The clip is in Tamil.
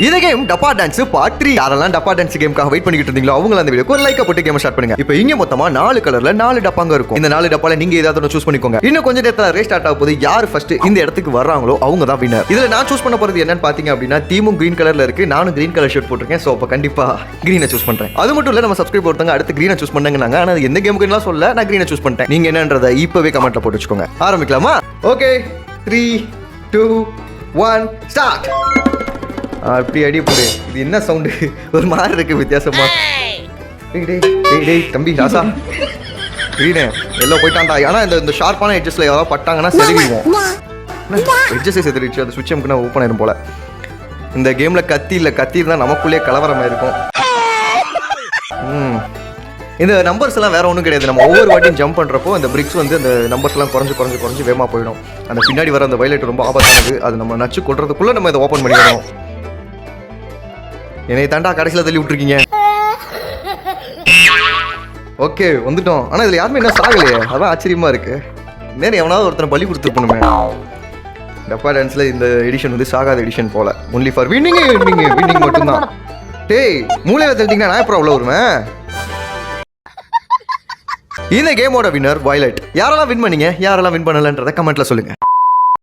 இந்த கேம் டப்பா டான்ஸ் பார்ட் 3. யாரெல்லாம் டப்பா டான்ஸ் கேமுக்காக வெயிட் பண்ணிட்டு இருந்தீங்களோ அவங்க அந்த வீடியோக்கு ஒரு லைக் போட்டு கேம் ஸ்டார்ட் பண்ணுங்க. இப்போ இங்க மொத்தமா 4 கலர்ல 4 டப்பாங்க இருக்கும். இந்த 4 டப்பால நீங்க ஏதாவது ஒன்று சூஸ் பண்ணிக்கோங்க. இன்னும் கொஞ்சம் நேரத்துல ரேஸ் ஸ்டார்ட் ஆக போது. யார் ஃபர்ஸ்ட் இந்த இடத்துக்கு வர்றாங்களோ அவங்க தான் வின்னர். இதுல நான் சூஸ் பண்ண போறது என்னன்னு பாத்தீங்க அப்படின்னா டீமும் கிரீன் கலர்ல இருக்கு. நானும் கிரீன் கலர் ஷர்ட் போட்டிருக்கேன். சோ அப்ப கண்டிப்பா கிரீனை சூஸ் பண்றேன். அது மட்டும் இல்ல நம்ம சப்ஸ்கிரைப் ஒருத்தங்க அடுத்து கிரீனை சூஸ் பண்ணாங்க. ஆனா எந்த கேமுக்குலாம் சொல்ல நான் கிரீனை சூஸ் பண்ணிட்டேன். நீங்க என்னன்றதை இப்பவே கமெண்ட்ல போட்டு வச்சுக்கோங்க. ஆரம்பிக்கலாமா? Okay 3 2 1 start. அப்படி அடி போடு. இது என்ன சவுண்டு ஒரு மாதிரி இருக்கு வித்தியாசமா. டேய் தம்பி ராசா கிரீனே எல்லாம் போயிட்டான்டா. ஆனா இந்த ஷார்ப்பான எட்ஜஸ்ல யாராவது பட்டாங்கன்னா செதுவிடுவோம். எட்ஜஸே செதுறிச்சு. அந்த சுவிட்ச் நமக்கு ஓப்பன் ஆயிரும் போல. இந்த கேம்ல கத்தி இல்ல, கத்தி இருந்தா நமக்குள்ளேயே கலவரமா இருக்கும். இந்த நம்பர்ஸ் எல்லாம் வேற ஒன்றும் கிடையாது. நம்ம ஒவ்வொரு வாட்டியும் ஜம்ப் பண்றப்போ அந்த பிரிக்ஸ் வந்து அந்த நம்பர்ஸ் எல்லாம் குறைஞ்சு வேகமா போயிடும். அந்த பின்னாடி வர அந்த வயலட் ரொம்ப ஆபத்தானது. அது நம்ம நச்சு கொள்றதுக்குள்ள நம்ம இதை ஓப்பன் பண்ணிடணும். என்னை தாண்டா கடைசியில் தள்ளி விட்டுருக்கீங்க. ஓகே வந்துட்டோம். ஆனால் இதில் யாருமே என்ன சாகலையே, அதான் ஆச்சரியமா இருக்கு. நேரம் எவனாவது ஒருத்தனை பலி கொடுத்துருப்பணுமே. டப்பா டான்ஸில் இந்த எடிஷன் வந்து சாகாத எடிஷன் போல. ஒன்லி ஃபார் வின்னிங் மட்டும்தான். டேய் மூளையில தள்ளிட்டீங்கன்னா நான் எப்பறம் உள்ள வருவேன். இந்த கேமோட வின்னர் வயலட். யாரெல்லாம் வின் பண்ணீங்க, யாரெல்லாம் வின் பண்ணலன்றதை கமெண்ட்ல சொல்லுங்க.